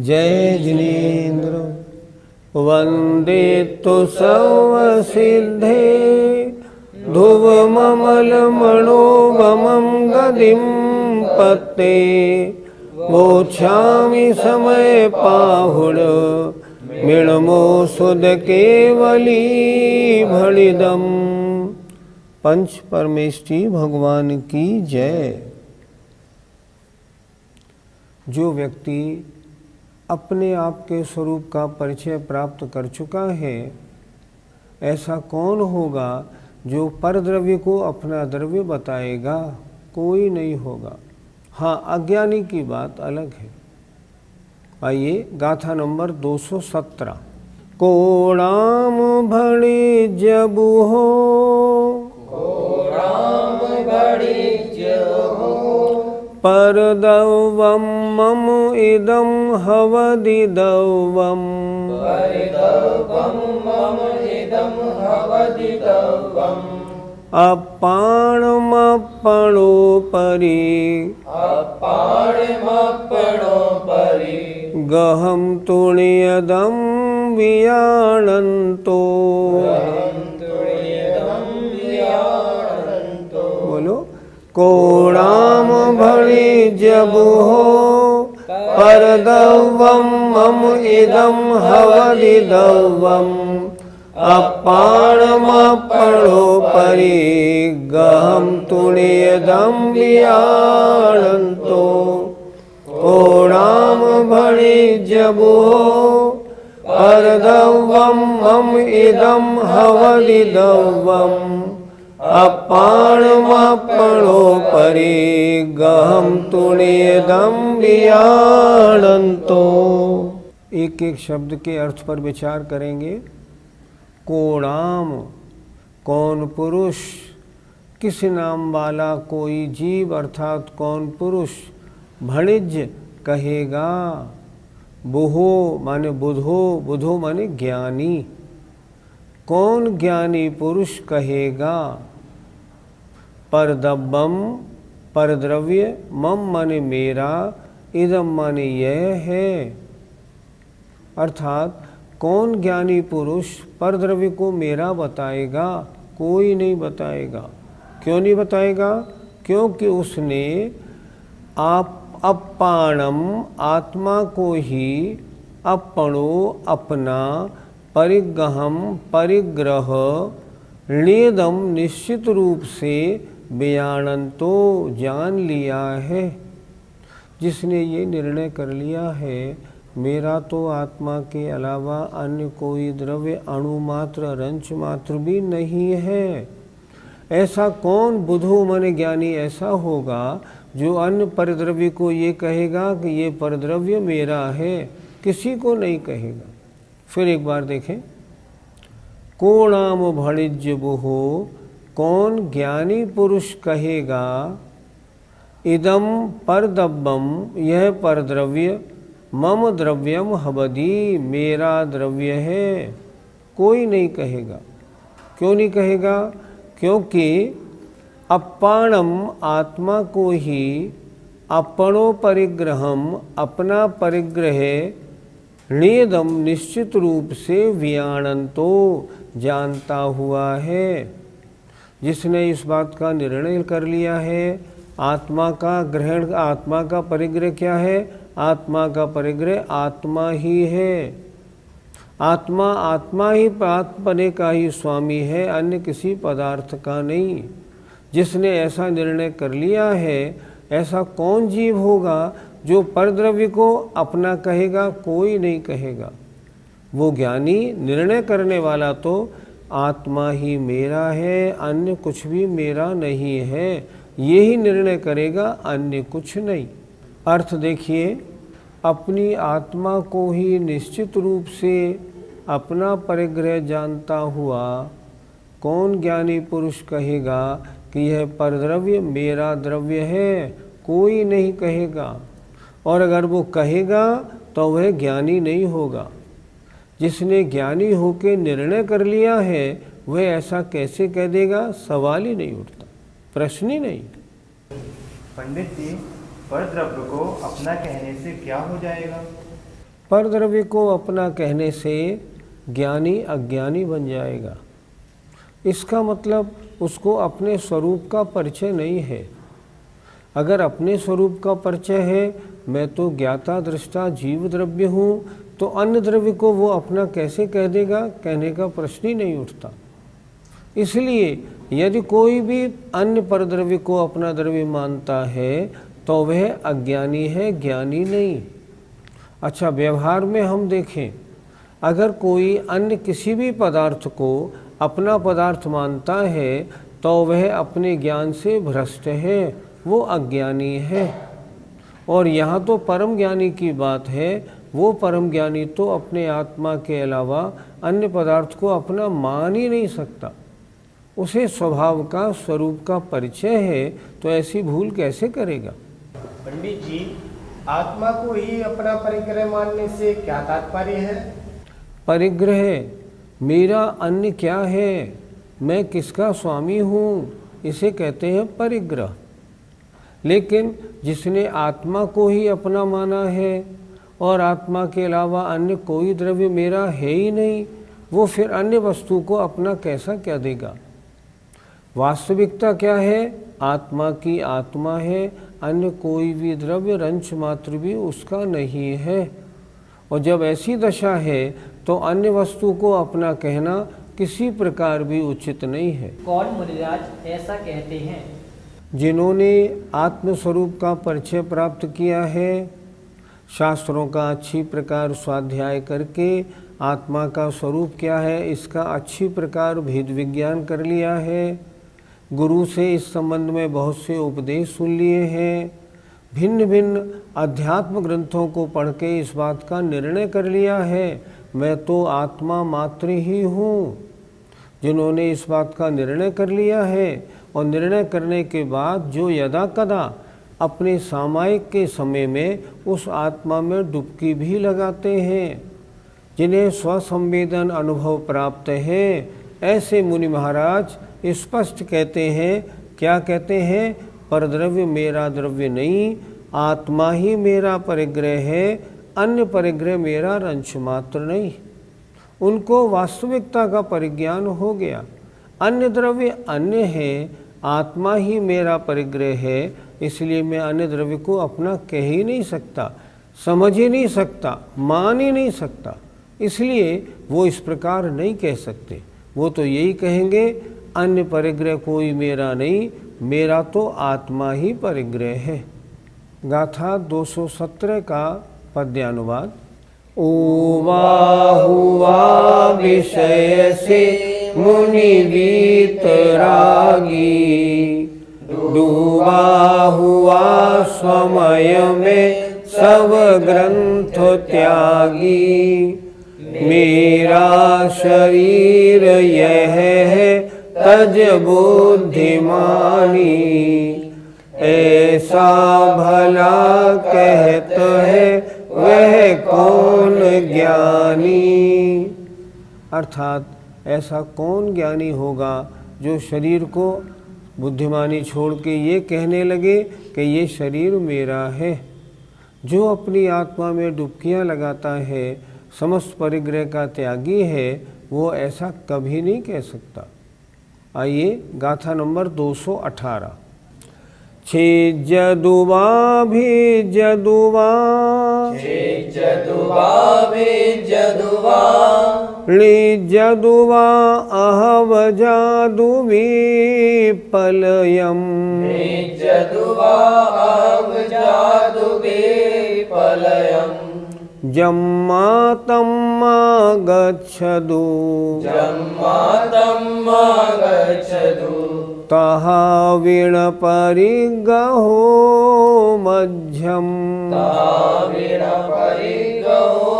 जय जिनेन्द्र वन्दे तु सर्वसिद्धे ध्रुवममलमणोगमं गदिं पत्ते वोच्छामि समय पाहुड मिणमो सुध केवली भणिदम। पंच परमेष्ठी भगवान की जय। जो व्यक्ति अपने आप के स्वरूप का परिचय प्राप्त कर चुका है, ऐसा कौन होगा जो परद्रव्य को अपना द्रव्य बताएगा? कोई नहीं होगा। हाँ, अज्ञानी की बात अलग है। आइए गाथा नंबर 217। कोणाम भणि जबु हो, कोणाम भणि जबु परदवम मम इदम हवदिदवम, परिदवम मम इदम हवदिदवम, अपाणमपणो परि, अपाणमपणो परि, गहम तुण्यदम वियाणन्तो, गहं तुण्यदं वियाणन्तो। बोलो। कोणाम भणि जबु हो, परदवम मम इदम हवदिदवम, अपाणमपणो परि, गहं तुण्यदं वियाणन्तो। कोणाम भणि जबु हो, परदवम मम इदम हवदिदवम, अपाणमपणो परि, गहं तुण्यदं वियाणन्तो। एक एक शब्द के अर्थ पर विचार करेंगे। कोणाम, कौन पुरुष, किस नाम वाला कोई जीव अर्थात कौन पुरुष, भणिज कहेगा, बुहो माने बुधो, बुधो माने ज्ञानी, कौन ज्ञानी पुरुष कहेगा। परदब्बम, परद्रव्य, मम माने मेरा, इदम माने यह है। अर्थात कौन ज्ञानी पुरुष परद्रव्य को मेरा बताएगा? कोई नहीं बताएगा। क्यों नहीं बताएगा? क्योंकि उसने अपाणम, आत्मा को ही, अपणो अपना, परिगहम परिग्रह, णेदम निश्चित रूप से, वियाणन्तो जान लिया है। जिसने ये निर्णय कर लिया है मेरा तो आत्मा के अलावा अन्य कोई द्रव्य अणु मात्र, रंच मात्र भी नहीं है। ऐसा कौन बुधो माने ज्ञानी ऐसा होगा जो अन्य परद्रव्य को ये कहेगा कि ये परद्रव्य मेरा है? किसी को नहीं कहेगा। फिर एक बार देखें। कोणाम भणिज्य बुहो, कौन ज्ञानी पुरुष कहेगा, इदम परदब्बम, यह परद्रव्य, मम द्रव्यम हवदी, मेरा द्रव्य है। कोई नहीं कहेगा। क्यों नहीं कहेगा? क्योंकि अपाणम, आत्मा को ही, अपणो परिग्रहम, अपना परिग्रह, णेदम निश्चित रूप से, वियाणन्तो जानता हुआ है। जिसने इस बात का निर्णय कर लिया है, आत्मा का ग्रहण, आत्मा का परिग्रह क्या है? आत्मा का परिग्रह आत्मा ही है। आत्मा आत्मा ही आत्मने का ही स्वामी है, अन्य किसी पदार्थ का नहीं। जिसने ऐसा निर्णय कर लिया है, ऐसा कौन जीव होगा जो परद्रव्य को अपना कहेगा? कोई नहीं कहेगा। वो ज्ञानी निर्णय करने वाला तो आत्मा ही मेरा है, अन्य कुछ भी मेरा नहीं है, यही निर्णय करेगा, अन्य कुछ नहीं। अर्थ देखिए। अपनी आत्मा को ही निश्चित रूप से अपना परिग्रह जानता हुआ कौन ज्ञानी पुरुष कहेगा कि यह परद्रव्य मेरा द्रव्य है? कोई नहीं कहेगा। और अगर वो कहेगा तो वह ज्ञानी नहीं होगा। जिसने ज्ञानी होकर निर्णय कर लिया है वह ऐसा कैसे कह देगा? सवाल ही नहीं उठता, प्रश्न ही नहीं। पंडित जी, परद्रव्य को अपना कहने से क्या हो जाएगा? परद्रव्य को अपना कहने से ज्ञानी अज्ञानी बन जाएगा। इसका मतलब उसको अपने स्वरूप का परिचय नहीं है। अगर अपने स्वरूप का परिचय है, मैं तो ज्ञाता दृष्टा जीव द्रव्य हूँ, तो अन्य द्रव्य को वो अपना कैसे कह देगा? कहने का प्रश्न ही नहीं उठता। इसलिए यदि कोई भी अन्य परद्रव्य को अपना द्रव्य मानता है तो वह अज्ञानी है, ज्ञानी नहीं। अच्छा, व्यवहार में हम देखें, अगर कोई अन्य किसी भी पदार्थ को अपना पदार्थ मानता है तो वह अपने ज्ञान से भ्रष्ट है, वो अज्ञानी है। और यहाँ तो परम ज्ञानी की बात है। वो परम ज्ञानी तो अपने आत्मा के अलावा अन्य पदार्थ को अपना मान ही नहीं सकता। उसे स्वभाव का, स्वरूप का परिचय है, तो ऐसी भूल कैसे करेगा? पंडित जी, आत्मा को ही अपना परिग्रह मानने से क्या तात्पर्य है? परिग्रह, मेरा अन्य क्या है, मैं किसका स्वामी हूँ, इसे कहते हैं परिग्रह। लेकिन जिसने आत्मा को ही अपना माना है और आत्मा के अलावा अन्य कोई द्रव्य मेरा है ही नहीं, वो फिर अन्य वस्तु को अपना कैसा क्या देगा? वास्तविकता क्या है? आत्मा की आत्मा है, अन्य कोई भी द्रव्य रंच मात्र भी उसका नहीं है। और जब ऐसी दशा है तो अन्य वस्तु को अपना कहना किसी प्रकार भी उचित नहीं है। कौन मुनिराज ऐसा कहते हैं? जिन्होंने आत्मस्वरूप का परिचय प्राप्त किया है, शास्त्रों का अच्छी प्रकार स्वाध्याय करके आत्मा का स्वरूप क्या है इसका अच्छी प्रकार भेद विज्ञान कर लिया है, गुरु से इस संबंध में बहुत से उपदेश सुन लिए हैं, भिन्न भिन्न अध्यात्म ग्रंथों को पढ़ के इस बात का निर्णय कर लिया है, मैं तो आत्मा मात्र ही हूँ। जिन्होंने इस बात का निर्णय कर लिया है और निर्णय करने के बाद जो यदा कदा अपने सामायिक के समय में उस आत्मा में डुबकी भी लगाते हैं, जिन्हें स्वसंवेदन अनुभव प्राप्त है, ऐसे मुनि महाराज स्पष्ट कहते हैं। क्या कहते हैं? परद्रव्य मेरा द्रव्य नहीं, आत्मा ही मेरा परिग्रह है, अन्य परिग्रह मेरा रंच मात्र नहीं। उनको वास्तविकता का परिज्ञान हो गया। अन्य द्रव्य अन्य है, आत्मा ही मेरा परिग्रह है, इसलिए मैं अन्य द्रव्य को अपना कह ही नहीं सकता, समझ ही नहीं सकता, मान ही नहीं सकता। इसलिए वो इस प्रकार नहीं कह सकते। वो तो यही कहेंगे, अन्य परिग्रह कोई मेरा नहीं, मेरा तो आत्मा ही परिग्रह है। गाथा 217 का पद्यानुवाद। हुआ विषय से मुनि वीतरागी, डूबा हुआ समय में सब ग्रंथ त्यागी। मेरा शरीर यह है तज बुद्धिमानी, ऐसा भला कहत है वह कौन ज्ञानी। अर्थात ऐसा कौन ज्ञानी होगा जो शरीर को बुद्धिमानी छोड़ के ये कहने लगे कि ये शरीर मेरा है। जो अपनी आत्मा में डुबकियां लगाता है, समस्त परिग्रह का त्यागी है, वो ऐसा कभी नहीं कह सकता। आइए गाथा नंबर 218। छेजदुवा भी जदुवा, छेजदुवा भी जदुवा, लीजदुवा अहव जादु विपलयम्, लीजदुवा अहव जादु विपलयम्। जम्मा तम्मा गच्छदु, जम्मा तम्मा गच्छदु, तहा वीण परिगहो मध्यम, तहा वीण परिगहो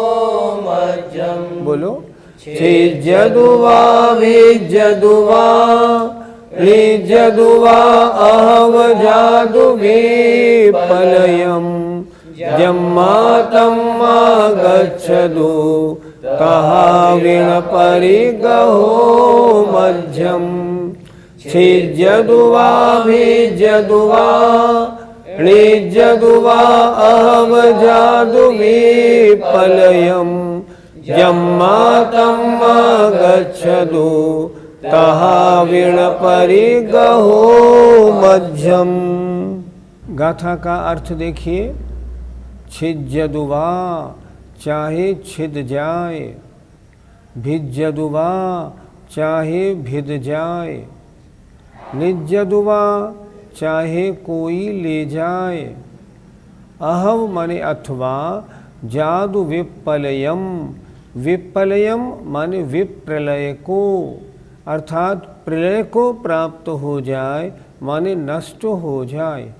मध्यम। बोलो। छेजदुवा भिजदुवा, लीजदुवा अहव जादु विपलयम्। जम्मा तम्मा गच्छदु, तहा वीण परिगहो मध्यम। छेजदुवा भिजदुवा, णिज्यदुवा अवजादु विपलयम् जम्मातम्मा गच्छदु तहाविणपरिगहो मध्यम। गाथा का अर्थ देखिए, छिज्यदुवा चाहे छिद जाए, भिज्यदुवा चाहे भिद जाए, निज्यदुवा चाहे कोई ले जाए, अहव माने अथवा, जादु विपलयम, विपलयम माने विप्रलय को, अर्थात प्रलय को प्राप्त हो जाए माने नष्ट हो जाए।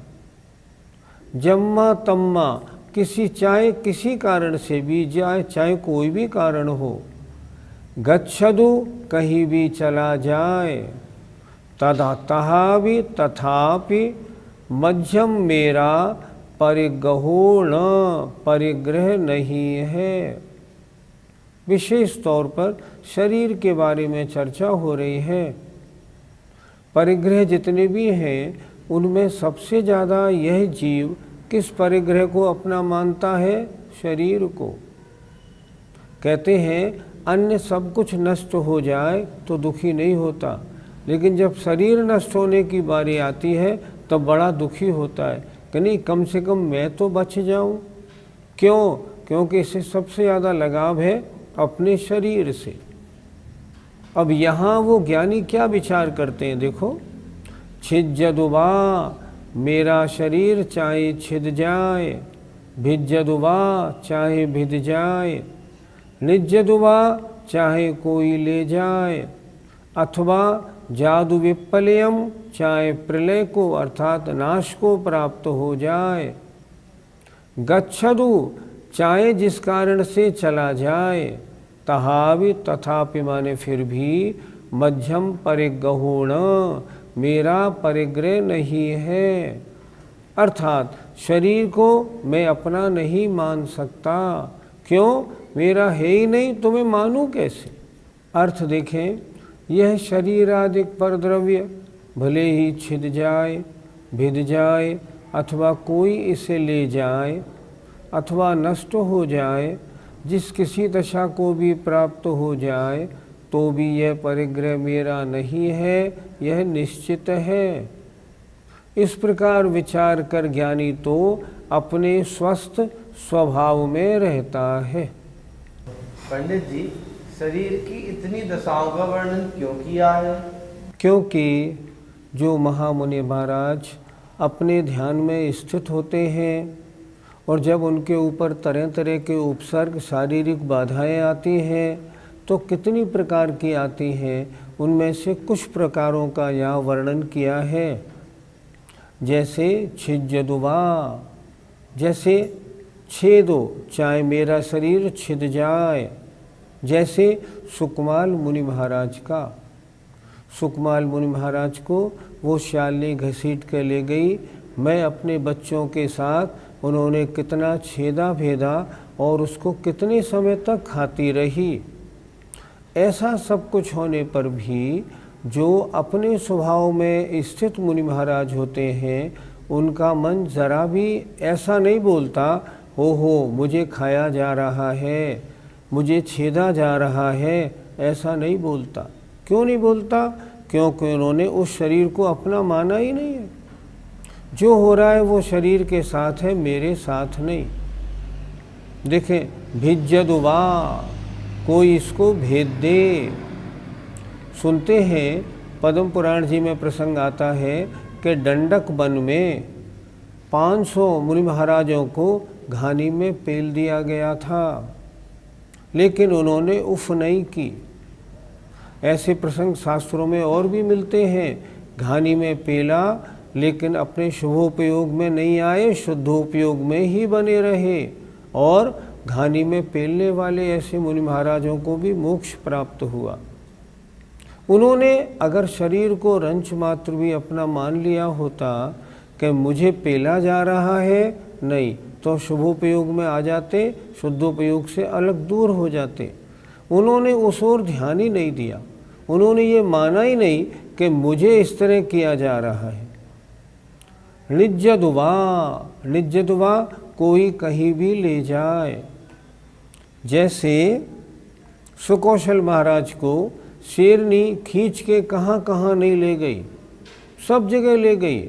जम्मा तम्मा चाहे किसी कारण से भी जाए, चाहे कोई भी कारण हो। गच्छदु कहीं भी चला जाए, तथा तहावि तथापि, मध्यम मेरा परिगहो न परिग्रह नहीं है। विशेष तौर पर शरीर के बारे में चर्चा हो रही है। परिग्रह जितने भी हैं उनमें सबसे ज़्यादा यह जीव किस परिग्रह को अपना मानता है? शरीर को। कहते हैं अन्य सब कुछ नष्ट हो जाए तो दुखी नहीं होता, लेकिन जब शरीर नष्ट होने की बारी आती है तब बड़ा दुखी होता है कि नहीं, कम से कम मैं तो बच जाऊं। क्यों? क्योंकि इससे सबसे ज़्यादा लगाव है अपने शरीर से। अब यहाँ वो ज्ञानी क्या विचार करते हैं, देखो, छिज्यदुवा मेरा शरीर चाहे छिद जाए, भिज्यदुवा चाहे भिद जाए, निज्यदुवा चाहे कोई ले जाए, अथवा जादु विपलयम चाहे प्रलय को अर्थात नाश को प्राप्त हो जाए, गच्छदु चाहे जिस कारण से चला जाए, तहावि तथापि माने फिर भी, मध्यम परिगहुण मेरा परिग्रह नहीं है, अर्थात शरीर को मैं अपना नहीं मान सकता। क्यों? मेरा है ही नहीं तो मैं मानूं कैसे? अर्थ देखें, यह शरीर आदि पर द्रव्य भले ही छिद जाए, भिद जाए, अथवा कोई इसे ले जाए अथवा नष्ट हो जाए, जिस किसी दशा को भी प्राप्त हो जाए, तो भी यह परिग्रह मेरा नहीं है, यह निश्चित है। इस प्रकार विचार कर ज्ञानी तो अपने स्वस्थ स्वभाव में रहता है। पंडित जी, शरीर की इतनी दशाओं का वर्णन क्यों किया है? क्योंकि जो महामुनि महाराज अपने ध्यान में स्थित होते हैं और जब उनके ऊपर तरह तरह के उपसर्ग शारीरिक बाधाएं आती हैं तो कितनी प्रकार की आती हैं, उनमें से कुछ प्रकारों का यहाँ वर्णन किया है। जैसे छिज्यदुवा, जैसे छेदो चाहे मेरा शरीर छिद जाए, जैसे सुकमाल मुनि महाराज का। सुकमाल मुनि महाराज को वो शालिनी घसीट कर ले गई, मैं अपने बच्चों के साथ उन्होंने कितना छेदा भेदा और उसको कितने समय तक खाती रही। ऐसा सब कुछ होने पर भी जो अपने स्वभाव में स्थित मुनि महाराज होते हैं उनका मन जरा भी ऐसा नहीं बोलता, हो मुझे खाया जा रहा है, मुझे छेदा जा रहा है, ऐसा नहीं बोलता। क्यों नहीं बोलता? क्योंकि उन्होंने उस शरीर को अपना माना ही नहीं है। जो हो रहा है वो शरीर के साथ है, मेरे साथ नहीं। देखें, भिज्यदुवा, कोई इसको भेद दे। सुनते हैं पद्म पुराण जी में प्रसंग आता है कि डंडक वन में 500 मुनि महाराजों को घानी में पेल दिया गया था, लेकिन उन्होंने उफ नहीं की। ऐसे प्रसंग शास्त्रों में और भी मिलते हैं। घानी में पेला लेकिन अपने शुभोपयोग में नहीं आए, शुद्धोपयोग में ही बने रहे, और घानी में पेलने वाले ऐसे मुनि महाराजों को भी मोक्ष प्राप्त हुआ। उन्होंने अगर शरीर को रंच मात्र भी अपना मान लिया होता कि मुझे पेला जा रहा है, नहीं तो शुभोपयोग में आ जाते, शुद्धोपयोग से अलग दूर हो जाते। उन्होंने उस ओर ध्यान ही नहीं दिया, उन्होंने ये माना ही नहीं कि मुझे इस तरह किया जा रहा है। निज्जदुवा, निज्जदुवा कोई कहीं भी ले जाए। जैसे सुकौशल महाराज को शेरनी खींच के कहाँ कहाँ नहीं ले गई, सब जगह ले गई।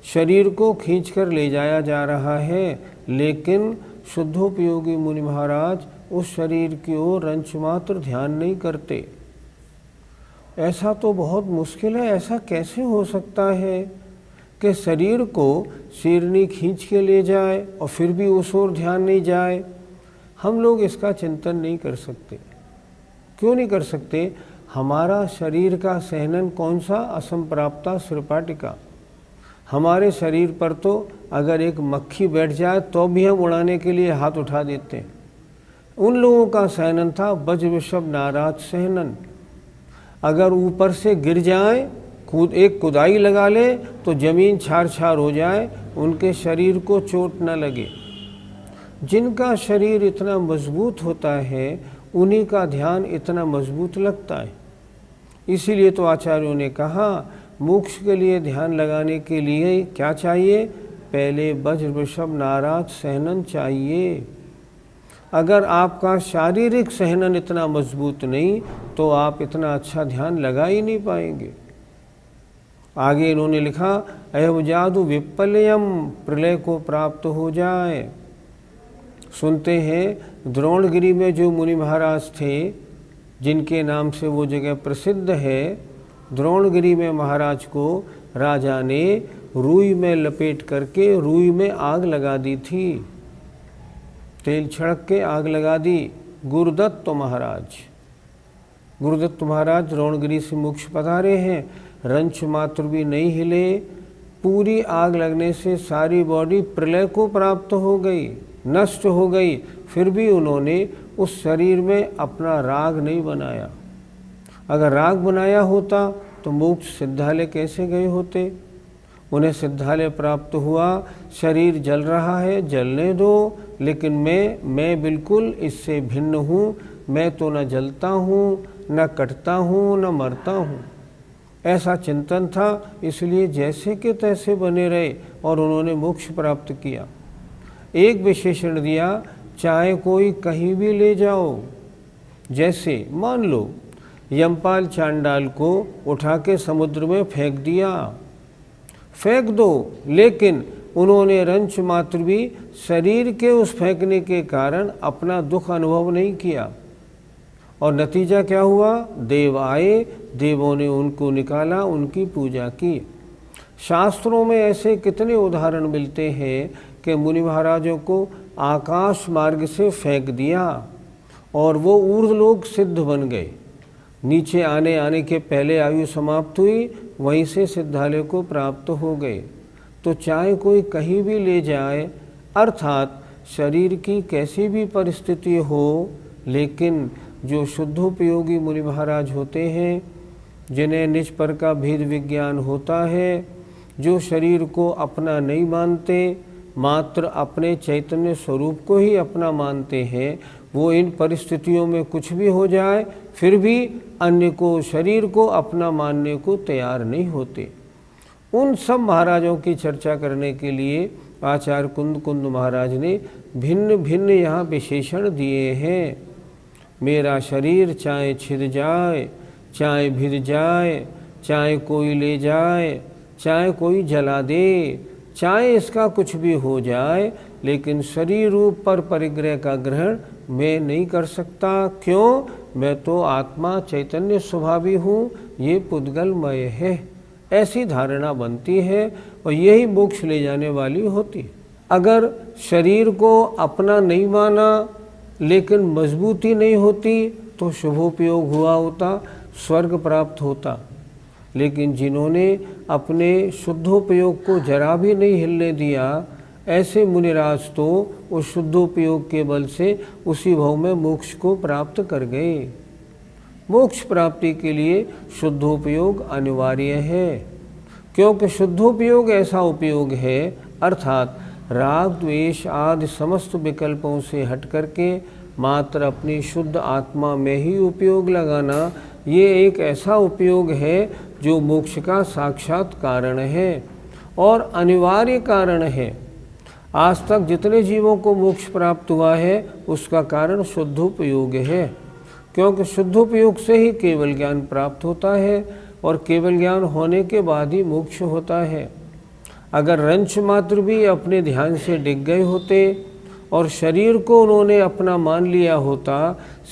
शरीर को खींचकर ले जाया जा रहा है, लेकिन शुद्धोपयोगी मुनि महाराज उस शरीर की ओर रंच मात्र ध्यान नहीं करते। ऐसा तो बहुत मुश्किल है, ऐसा कैसे हो सकता है कि शरीर को शेरनी खींच के ले जाए और फिर भी उस ओर ध्यान नहीं जाए। हम लोग इसका चिंतन नहीं कर सकते। क्यों नहीं कर सकते? हमारा शरीर का सहनन कौन सा? असंप्राप्ता श्रीपाटिका। हमारे शरीर पर तो अगर एक मक्खी बैठ जाए तो भी हम उड़ाने के लिए हाथ उठा देते हैं। उन लोगों का सहनन था वज्र वृषभ नाराज सहनन। अगर ऊपर से गिर जाए, एक कुदाई लगा ले तो जमीन छार छार हो जाए, उनके शरीर को चोट न लगे। जिनका शरीर इतना मजबूत होता है उन्हीं का ध्यान इतना मजबूत लगता है। इसीलिए तो आचार्यों ने कहा मोक्ष के लिए ध्यान लगाने के लिए क्या चाहिए? पहले वज्र वृषभ नाराज सहनन चाहिए। अगर आपका शारीरिक सहनन इतना मजबूत नहीं तो आप इतना अच्छा ध्यान लगा ही नहीं पाएंगे। आगे इन्होंने लिखा अयवजादु विप्लयम, प्रलय को प्राप्त हो जाए। सुनते हैं द्रोणगिरी में जो मुनि महाराज थे जिनके नाम से वो जगह प्रसिद्ध है, द्रोणगिरी में महाराज को राजा ने रुई में लपेट करके रुई में आग लगा दी थी, तेल छिड़क के आग लगा दी। गुरुदत्त महाराज, गुरुदत्त महाराज द्रोणगिरी से मोक्ष पधारे हैं, रंच मात्र भी नहीं हिले। पूरी आग लगने से सारी बॉडी प्रलय को प्राप्त हो गई, नष्ट हो गई, फिर भी उन्होंने उस शरीर में अपना राग नहीं बनाया। अगर राग बनाया होता तो मोक्ष सिद्धालय कैसे गए होते? उन्हें सिद्धालय प्राप्त हुआ। शरीर जल रहा है, जलने दो, लेकिन मैं बिल्कुल इससे भिन्न हूँ। मैं तो न जलता हूँ, न कटता हूँ, न मरता हूँ। ऐसा चिंतन था, इसलिए जैसे के तैसे बने रहे और उन्होंने मोक्ष प्राप्त किया। एक विशेषण दिया, चाहे कोई कहीं भी ले जाओ। जैसे मान लो यमपाल चांडाल को उठा के समुद्र में फेंक दिया, फेंक दो, लेकिन उन्होंने रंच मात्र भी शरीर के उस फेंकने के कारण अपना दुख अनुभव नहीं किया। और नतीजा क्या हुआ? देव आए, देवों ने उनको निकाला, उनकी पूजा की। शास्त्रों में ऐसे कितने उदाहरण मिलते हैं कि मुनि महाराजों को आकाश मार्ग से फेंक दिया और वो ऊर्ध्वलोक सिद्ध बन गए। नीचे आने के पहले आयु समाप्त हुई, वहीं से सिद्धालय को प्राप्त हो गए। तो चाहे कोई कहीं भी ले जाए, अर्थात शरीर की कैसी भी परिस्थिति हो, लेकिन जो शुद्धोपयोगी मुनि महाराज होते हैं, जिन्हें निज पर का भेद विज्ञान होता है, जो शरीर को अपना नहीं मानते, मात्र अपने चैतन्य स्वरूप को ही अपना मानते हैं, वो इन परिस्थितियों में कुछ भी हो जाए फिर भी अन्य को, शरीर को अपना मानने को तैयार नहीं होते। उन सब महाराजों की चर्चा करने के लिए आचार्य कुंद महाराज ने भिन्न भिन्न यहाँ विशेषण दिए हैं। मेरा शरीर चाहे छिद जाए, चाहे भिद जाए, चाहे कोई ले जाए, चाहे कोई जला दे, चाहे इसका कुछ भी हो जाए, लेकिन शरीर रूप पर परिग्रह का ग्रहण मैं नहीं कर सकता। क्यों? मैं तो आत्मा चैतन्य स्वभावी हूँ, ये पुद्गलमय है। ऐसी धारणा बनती है और यही मोक्ष ले जाने वाली होती है। अगर शरीर को अपना नहीं माना लेकिन मजबूती नहीं होती तो शुभोपयोग हुआ होता, स्वर्ग प्राप्त होता। लेकिन जिन्होंने अपने शुद्धोपयोग को जरा भी नहीं हिलने दिया, ऐसे मुनिराज तो उस शुद्धोपयोग के बल से उसी भाव में मोक्ष को प्राप्त कर गए। मोक्ष प्राप्ति के लिए शुद्धोपयोग अनिवार्य है, क्योंकि शुद्धोपयोग ऐसा उपयोग है, अर्थात राग द्वेष आदि समस्त विकल्पों से हट करके मात्र अपनी शुद्ध आत्मा में ही उपयोग लगाना, ये एक ऐसा उपयोग है जो मोक्ष का साक्षात कारण है। और अनिवार्य कारण है। आज तक जितने जीवों को मोक्ष प्राप्त हुआ है उसका कारण शुद्धोपयोग है, क्योंकि शुद्धोपयोग से ही केवल ज्ञान प्राप्त होता है और केवल ज्ञान होने के बाद ही मोक्ष होता है। अगर रंच मात्र भी अपने ध्यान से डिग गए होते और शरीर को उन्होंने अपना मान लिया होता,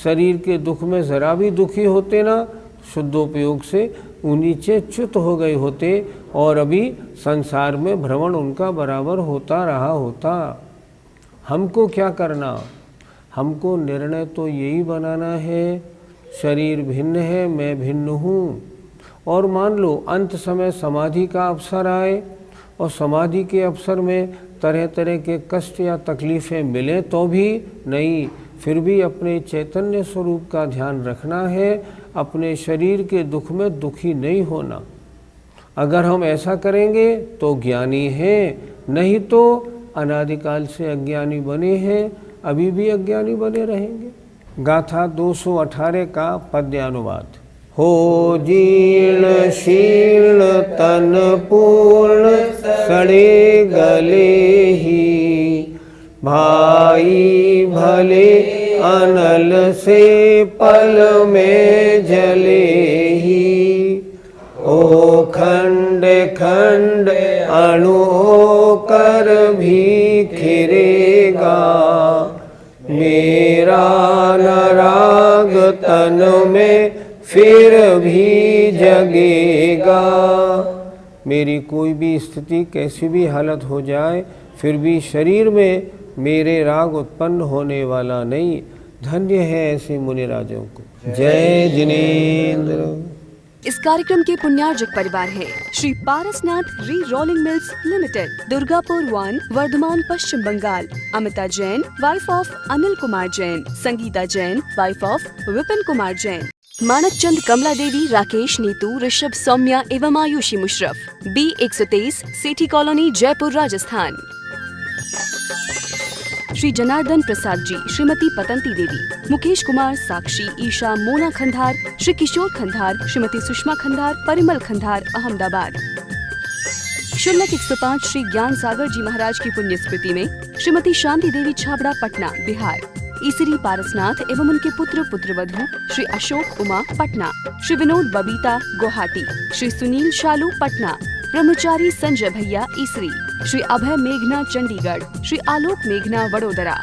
शरीर के दुख में ज़रा भी दुखी होते ना, शुद्धोपयोग से वो नीचे च्युत हो गए होते और अभी संसार में भ्रमण उनका बराबर होता रहा होता। हमको क्या करना? हमको निर्णय तो यही बनाना है, शरीर भिन्न है, मैं भिन्न हूँ। और मान लो अंत समय समाधि का अवसर आए और समाधि के अवसर में तरह तरह के कष्ट या तकलीफ़ें मिलें तो भी नहीं, फिर भी अपने चैतन्य स्वरूप का ध्यान रखना है, अपने शरीर के दुख में दुखी नहीं होना। अगर हम ऐसा करेंगे तो ज्ञानी हैं, नहीं तो अनादिकाल से अज्ञानी बने हैं, अभी भी अज्ञानी बने रहेंगे। गाथा 218 का पद्यानुवाद। हो जीर्ण शीर्ण तन पूर्ण सड़े गले ही, भाई भले अनल से पल में जले ही। ओ खंड खंड अणु कर भी खिरेगा, मेरा नराग तन में फिर भी जगेगा। मेरी कोई भी स्थिति कैसी भी हालत हो जाए, फिर भी शरीर में मेरे राग उत्पन्न होने वाला नहीं। धन्य है ऐसे मुनिराजों को। जय जिनेंद्र। इस कार्यक्रम के पुण्यार्जक परिवार है Shri Parasnath re rolling mills limited, Durgapur 1, Bardhaman, Paschim Bangal. Amita Jain, wife of Anil Kumar Jain. Sangeeta Jain, wife of Vipin Kumar Jain. Manak Chand, Kamla Devi, Rakesh, Neetu, Rishabh, Saumya एवं आयुषी मुशरफ। B123, Sethi colony, Jaipur, Rajasthan. श्री जनार्दन प्रसाद जी, श्रीमती पतंती देवी, मुकेश कुमार, साक्षी, ईशा, मोना खंधार, श्री किशोर खंधार, श्रीमती सुषमा खंधार, परिमल खंधार, अहमदाबाद। शुल्लक 105 श्री ज्ञान सागर जी महाराज की पुण्य स्मृति में श्रीमती शांति देवी छाबड़ा, पटना, बिहार। ईसरी पारसनाथ एवं उनके पुत्र पुत्रवधू श्री अशोक उमा, पटना। श्री विनोद बबीता, गुवाहाटी। श्री सुनील शालू, पटना। ब्रह्मचारी संजय भैया, ईसरी। श्री अभय मेघना, चंडीगढ़। श्री आलोक मेघना, वडोदरा।